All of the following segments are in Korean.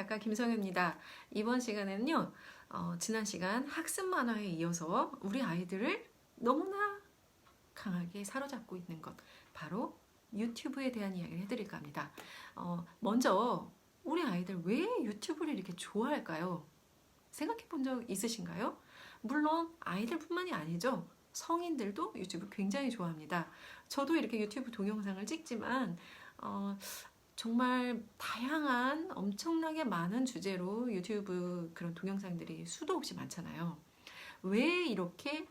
작가 김성유입니다. 이번 시간에는요, 지난 시간 학습 만화에 이어서 우리 아이들을 너무나 강하게 사로잡고 있는 것, 바로 유튜브에 대한 이야기를 해드릴까 합니다. 먼저 우리 아이들 왜 유튜브를 이렇게 좋아할까요? 생각해 본 적 있으신가요? 물론 아이들뿐만이 아니죠. 성인들도 유튜브 굉장히 좋아합니다. 저도 이렇게 유튜브 동영상을 찍지만 정말 다양한 엄청나게 많은 주제로 유튜브 그런 동영상들이 수도 없이 많잖아요. 왜 이렇게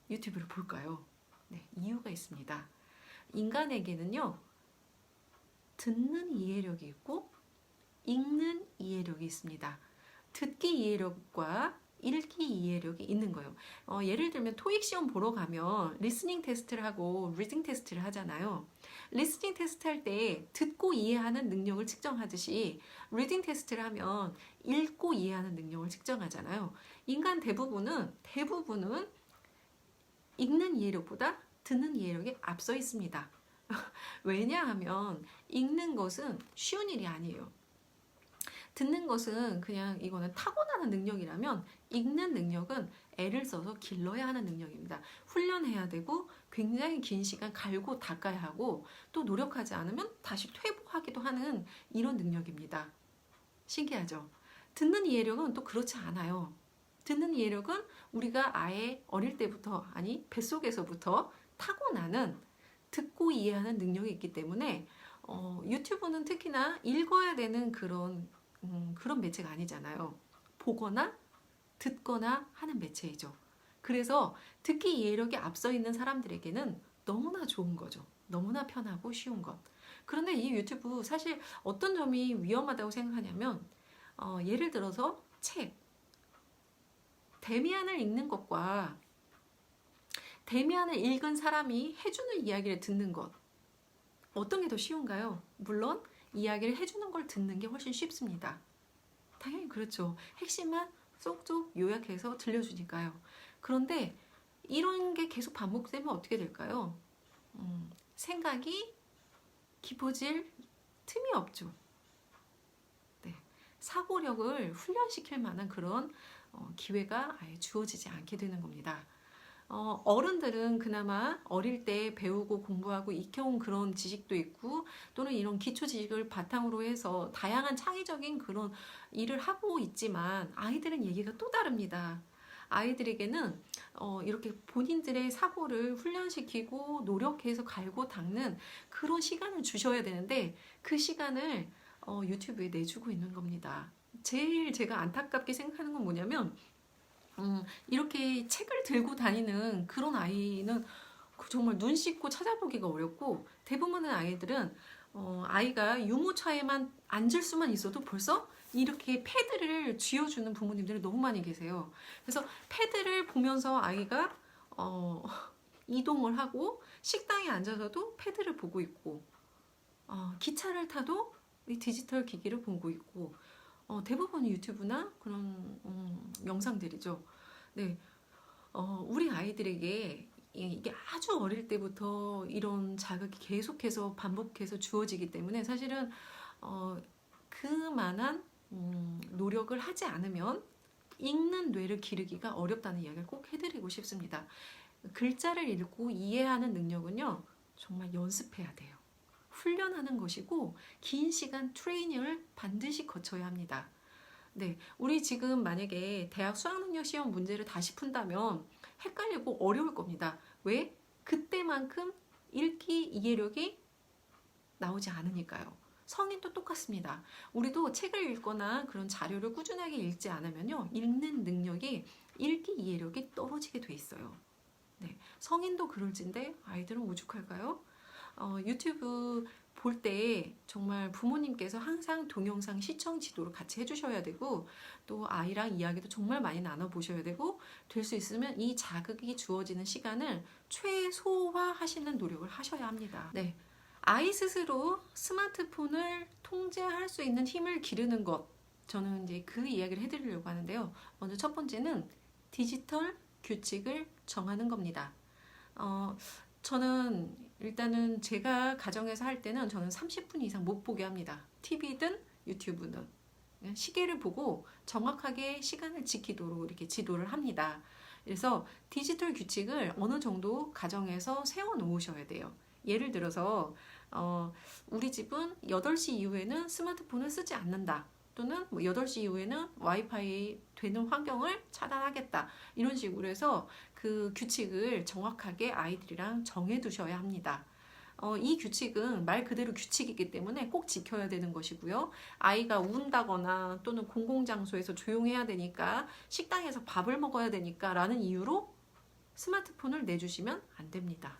유튜브를 볼까요? 네, 이유가 있습니다. 인간에게는요, 듣는 이해력이 있고 읽는 이해력이 있습니다. 듣기 이해력과 읽기 이해력이 있는 거예요. 예를 들면 토익 시험 보러 가면 리스닝 테스트를 하고 리딩 테스트를 하잖아요. 리스닝 테스트 할 때 듣고 이해하는 능력을 측정하듯이 리딩 테스트를 하면 읽고 이해하는 능력을 측정하잖아요. 인간 대부분은 읽는 이해력보다 듣는 이해력이 앞서 있습니다. 왜냐하면 읽는 것은 쉬운 일이 아니에요. 듣는 것은 그냥 이거는 타고나는 능력이라면 읽는 능력은 애를 써서 길러야 하는 능력입니다. 훈련해야 되고 굉장히 긴 시간 갈고 닦아야 하고 또 노력하지 않으면 다시 퇴보하기도 하는 이런 능력입니다. 신기하죠? 듣는 이해력은 또 그렇지 않아요. 듣는 이해력은 우리가 아예 어릴 때부터, 아니 뱃속에서부터 타고나는 듣고 이해하는 능력이 있기 때문에 유튜브는 특히나 읽어야 되는 그런 매체가 아니잖아요. 보거나 듣거나 하는 매체이죠. 그래서 듣기 이해력이 앞서 있는 사람들에게는 너무나 좋은 거죠. 너무나 편하고 쉬운 것. 그런데 이 유튜브 사실 어떤 점이 위험하다고 생각하냐면 예를 들어서 책, 데미안을 읽는 것과 데미안을 읽은 사람이 해주는 이야기를 듣는 것, 어떤 게 더 쉬운가요? 물론 이야기를 해주는 걸 듣는 게 훨씬 쉽습니다. 당연히 그렇죠. 핵심만 쏙쏙 요약해서 들려주니까요. 그런데 이런 게 계속 반복되면 어떻게 될까요? 생각이 깊어질 틈이 없죠. 네. 사고력을 훈련시킬 만한 그런 기회가 아예 주어지지 않게 되는 겁니다. 어른들은 그나마 어릴 때 배우고 공부하고 익혀온 그런 지식도 있고 또는 이런 기초 지식을 바탕으로 해서 다양한 창의적인 그런 일을 하고 있지만 아이들은 얘기가 또 다릅니다. 아이들에게는 이렇게 본인들의 사고를 훈련시키고 노력해서 갈고 닦는 그런 시간을 주셔야 되는데 그 시간을 유튜브에 내주고 있는 겁니다. 제일 제가 안타깝게 생각하는 건 뭐냐면 이렇게 책을 들고 다니는 그런 아이는 정말 눈 씻고 찾아보기가 어렵고 대부분의 아이들은 아이가 유모차에만 앉을 수만 있어도 벌써 이렇게 패드를 쥐어주는 부모님들이 너무 많이 계세요. 그래서 패드를 보면서 아이가 이동을 하고 식당에 앉아서도 패드를 보고 있고 기차를 타도 이 디지털 기기를 보고 있고 대부분 유튜브나 그런 영상들이죠. 네, 우리 아이들에게 이게 아주 어릴 때부터 이런 자극이 계속해서 반복해서 주어지기 때문에 사실은 그만한 노력을 하지 않으면 읽는 뇌를 기르기가 어렵다는 이야기를 꼭 해드리고 싶습니다. 글자를 읽고 이해하는 능력은요, 정말 연습해야 돼요. 훈련하는 것이고 긴 시간 트레이닝을 반드시 거쳐야 합니다. 네, 우리 지금 만약에 대학 수학능력 시험 문제를 다시 푼다면 헷갈리고 어려울 겁니다. 왜? 그때만큼 읽기 이해력이 나오지 않으니까요. 성인도 똑같습니다. 우리도 책을 읽거나 그런 자료를 꾸준하게 읽지 않으면요, 읽는 능력이 읽기 이해력이 떨어지게 돼 있어요. 네, 성인도 그럴진데 아이들은 오죽할까요? 유튜브 볼 때 정말 부모님께서 항상 동영상 시청 지도를 같이 해주셔야 되고 또 아이랑 이야기도 정말 많이 나눠보셔야 되고 될 수 있으면 이 자극이 주어지는 시간을 최소화하시는 노력을 하셔야 합니다. 네, 아이 스스로 스마트폰을 통제할 수 있는 힘을 기르는 것, 저는 이제 그 이야기를 해드리려고 하는데요. 먼저 첫 번째는 디지털 규칙을 정하는 겁니다. 저는 일단은 제가 가정에서 할 때는 저는 30분 이상 못 보게 합니다. TV든 유튜브든. 시계를 보고 정확하게 시간을 지키도록 이렇게 지도를 합니다. 그래서 디지털 규칙을 어느 정도 가정에서 세워 놓으셔야 돼요. 예를 들어서 우리 집은 8시 이후에는 스마트폰을 쓰지 않는다. 또는 뭐 8시 이후에는 와이파이 되는 환경을 차단하겠다. 이런 식으로 해서 그 규칙을 정확하게 아이들이랑 정해 두셔야 합니다. 이 규칙은 말 그대로 규칙이기 때문에 꼭 지켜야 되는 것이고요. 아이가 운다거나 또는 공공장소에서 조용해야 되니까 식당에서 밥을 먹어야 되니까 라는 이유로 스마트폰을 내주시면 안 됩니다.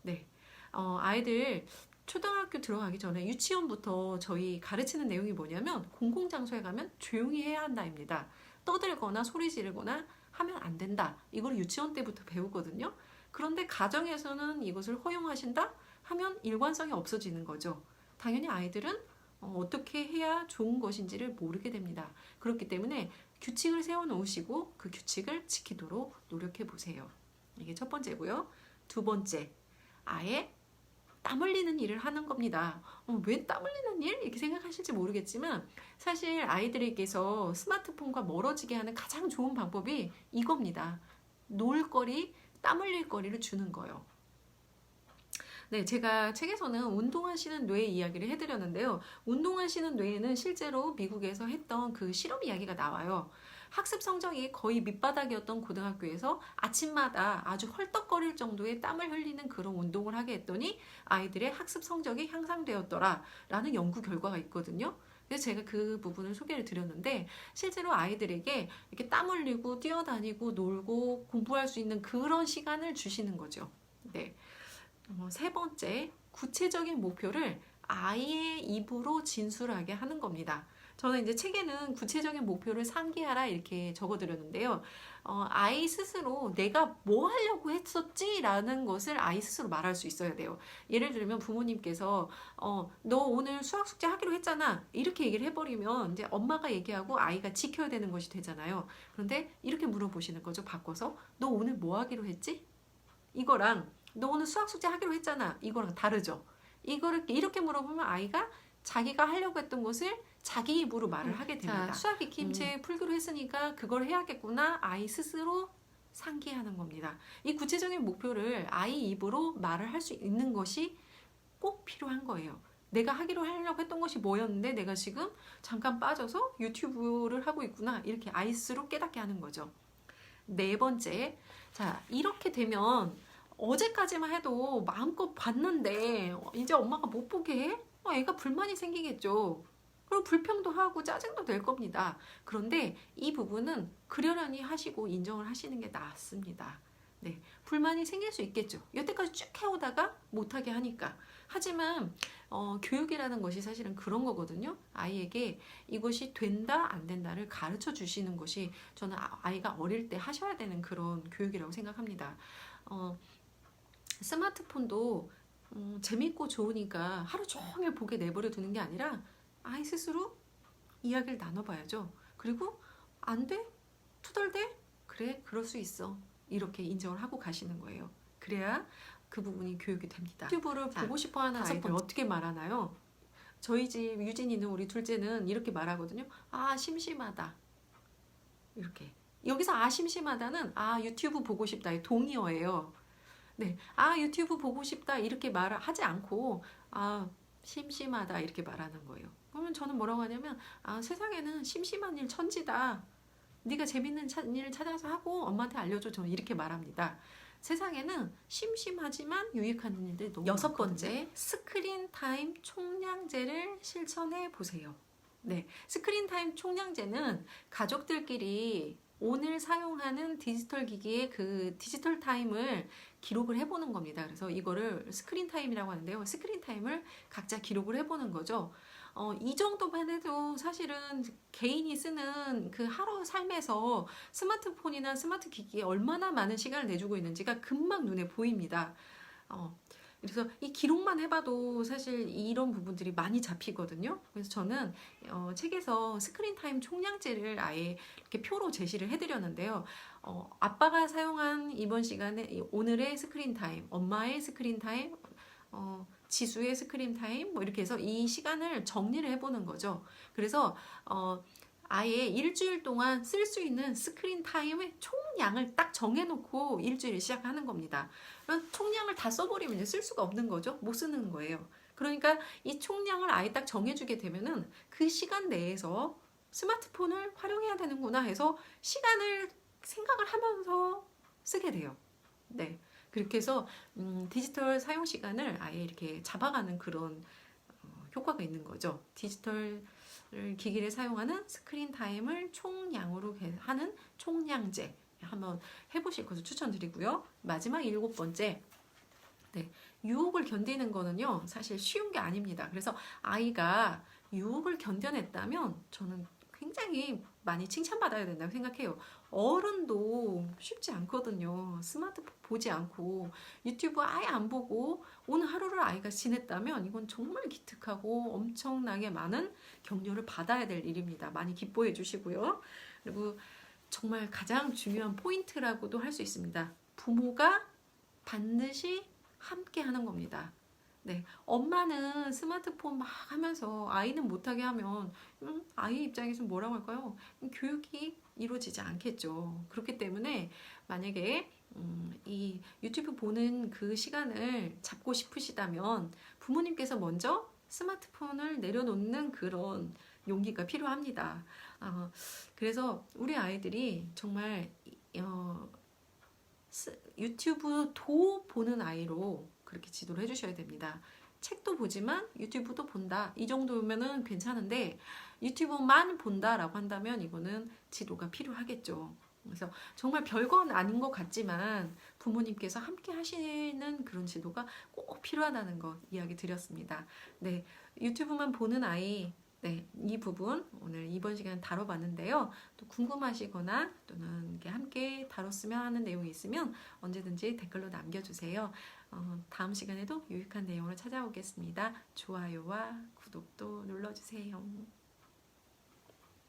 네, 아이들 초등학교 들어가기 전에 유치원부터 저희 가르치는 내용이 뭐냐면 공공장소에 가면 조용히 해야 한다입니다. 떠들거나 소리 지르거나 하면 안 된다. 이걸 유치원 때부터 배우거든요. 그런데 가정에서는 이것을 허용하신다? 하면 일관성이 없어지는 거죠. 당연히 아이들은 어떻게 해야 좋은 것인지를 모르게 됩니다. 그렇기 때문에 규칙을 세워놓으시고 그 규칙을 지키도록 노력해 보세요. 이게 첫 번째고요. 두 번째, 아예 땀 흘리는 일을 하는 겁니다. 왜 땀 흘리는 일? 이렇게 생각하실지 모르겠지만 사실 아이들에게서 스마트폰과 멀어지게 하는 가장 좋은 방법이 이겁니다. 놀 거리, 땀 흘릴 거리를 주는 거예요. 네, 제가 책에서는 운동하시는 뇌 이야기를 해드렸는데요. 운동하시는 뇌에는 실제로 미국에서 했던 그 실험 이야기가 나와요. 학습 성적이 거의 밑바닥이었던 고등학교에서 아침마다 아주 헐떡거릴 정도의 땀을 흘리는 그런 운동을 하게 했더니 아이들의 학습 성적이 향상되었더라 라는 연구 결과가 있거든요. 그래서 제가 그 부분을 소개를 드렸는데 실제로 아이들에게 이렇게 땀 흘리고 뛰어다니고 놀고 공부할 수 있는 그런 시간을 주시는 거죠. 네. 세 번째, 구체적인 목표를 아이의 입으로 진술하게 하는 겁니다. 저는 이제 책에는 구체적인 목표를 상기하라 이렇게 적어드렸는데요. 아이 스스로 내가 뭐 하려고 했었지? 라는 것을 아이 스스로 말할 수 있어야 돼요. 예를 들면 부모님께서 너 오늘 수학 숙제 하기로 했잖아. 이렇게 얘기를 해버리면 이제 엄마가 얘기하고 아이가 지켜야 되는 것이 되잖아요. 그런데 이렇게 물어보시는 거죠. 바꿔서 너 오늘 뭐 하기로 했지? 이거랑 너 오늘 수학 숙제 하기로 했잖아. 이거랑 다르죠. 이거를 이렇게 물어보면 아이가 자기가 하려고 했던 것을 자기 입으로 말을 하게 됩니다. 자, 수학 익힘책 풀기로 했으니까 그걸 해야겠구나. 아이 스스로 상기하는 겁니다. 이 구체적인 목표를 아이 입으로 말을 할 수 있는 것이 꼭 필요한 거예요. 내가 하려고 했던 것이 뭐였는데 내가 지금 잠깐 빠져서 유튜브를 하고 있구나. 이렇게 아이 스스로 깨닫게 하는 거죠. 네 번째, 자, 이렇게 되면 어제까지만 해도 마음껏 봤는데 이제 엄마가 못 보게 해? 애가 불만이 생기겠죠. 그리고 불평도 하고 짜증도 낼 겁니다. 그런데 이 부분은 그러려니 하시고 인정을 하시는 게 낫습니다. 네, 불만이 생길 수 있겠죠. 여태까지 쭉 해오다가 못하게 하니까. 하지만 교육이라는 것이 사실은 그런 거거든요. 아이에게 이것이 된다 안 된다를 가르쳐 주시는 것이 저는 아이가 어릴 때 하셔야 되는 그런 교육이라고 생각합니다. 스마트폰도 재밌고 좋으니까 하루 종일 보게 내버려 두는 게 아니라 아이 스스로 이야기를 나눠봐야죠. 그리고 안 돼? 투덜대? 그래, 그럴 수 있어. 이렇게 인정을 하고 가시는 거예요. 그래야 그 부분이 교육이 됩니다. 유튜브를 보고 싶어하는 아이들 어떻게 말하나요? 저희 집 유진이는 우리 둘째는 이렇게 말하거든요. 아, 심심하다. 이렇게. 여기서 아, 심심하다는 아, 유튜브 보고 싶다의 동의어예요. 네, 아, 유튜브 보고 싶다 이렇게 말하지 않고 아, 심심하다 이렇게 말하는 거예요. 그러면 저는 뭐라고 하냐면 아, 세상에는 심심한 일 천지다. 네가 재밌는 일을 찾아서 하고 엄마한테 알려줘. 저는 이렇게 말합니다. 세상에는 심심하지만 유익한 일들이 너무 여섯 번째, 스크린 타임 총량제를 실천해 보세요. 네, 스크린 타임 총량제는 가족들끼리 오늘 사용하는 디지털 기기의 그 디지털 타임을 기록을 해보는 겁니다. 그래서 이거를 스크린 타임이라고 하는데요. 스크린 타임을 각자 기록을 해보는 거죠. 이 정도만 해도 사실은 개인이 쓰는 그 하루 삶에서 스마트폰이나 스마트 기기에 얼마나 많은 시간을 내주고 있는지가 금방 눈에 보입니다. 그래서 이 기록만 해봐도 사실 이런 부분들이 많이 잡히거든요. 그래서 저는 책에서 스크린 타임 총량제를 아예 이렇게 표로 제시를 해드렸는데요. 아빠가 사용한 이번 시간에 오늘의 스크린 타임, 엄마의 스크린 타임, 지수의 스크린 타임 뭐 이렇게 해서 이 시간을 정리를 해보는 거죠. 그래서 아예 일주일 동안 쓸 수 있는 스크린 타임의 총량을 딱 정해놓고 일주일을 시작하는 겁니다. 그럼 총량을 다 써버리면 쓸 수가 없는 거죠. 못 쓰는 거예요. 그러니까 이 총량을 아예 딱 정해주게 되면은 그 시간 내에서 스마트폰을 활용해야 되는구나 해서 시간을 생각을 하면서 쓰게 돼요. 네. 그렇게 해서 디지털 사용 시간을 아예 이렇게 잡아가는 그런 효과가 있는 거죠. 디지털 기기를 사용하는 스크린 타임을 총량으로 하는 총량제 한번 해보실 것을 추천드리고요. 마지막 7번째, 네, 유혹을 견디는 거는요 사실 쉬운 게 아닙니다. 그래서 아이가 유혹을 견뎌냈다면 저는 굉장히 많이 칭찬받아야 된다고 생각해요. 어른도 쉽지 않거든요. 스마트폰 보지 않고 유튜브 아예 안 보고 오늘 하루를 아이가 지냈다면 이건 정말 기특하고 엄청나게 많은 격려를 받아야 될 일입니다. 많이 기뻐해 주시고요. 그리고 정말 가장 중요한 포인트라고도 할 수 있습니다. 부모가 반드시 함께 하는 겁니다. 네, 엄마는 스마트폰 막 하면서 아이는 못하게 하면 아이 입장에서 뭐라고 할까요? 교육이 이루어지지 않겠죠. 그렇기 때문에 만약에 이 유튜브 보는 그 시간을 잡고 싶으시다면 부모님께서 먼저 스마트폰을 내려놓는 그런 용기가 필요합니다. 그래서 우리 아이들이 정말 유튜브도 보는 아이로 그렇게 지도를 해주셔야 됩니다. 책도 보지만 유튜브도 본다. 이 정도면은 괜찮은데 유튜브만 본다라고 한다면 이거는 지도가 필요하겠죠. 그래서 정말 별건 아닌 것 같지만 부모님께서 함께 하시는 그런 지도가 꼭 필요하다는 거 이야기 드렸습니다. 네, 유튜브만 보는 아이, 네, 이 부분 오늘 이번 시간에 다뤄봤는데요. 또 궁금하시거나 또는 함께 다뤘으면 하는 내용이 있으면 언제든지 댓글로 남겨주세요. 다음 시간에도 유익한 내용으로 찾아오겠습니다. 좋아요와 구독도 눌러주세요.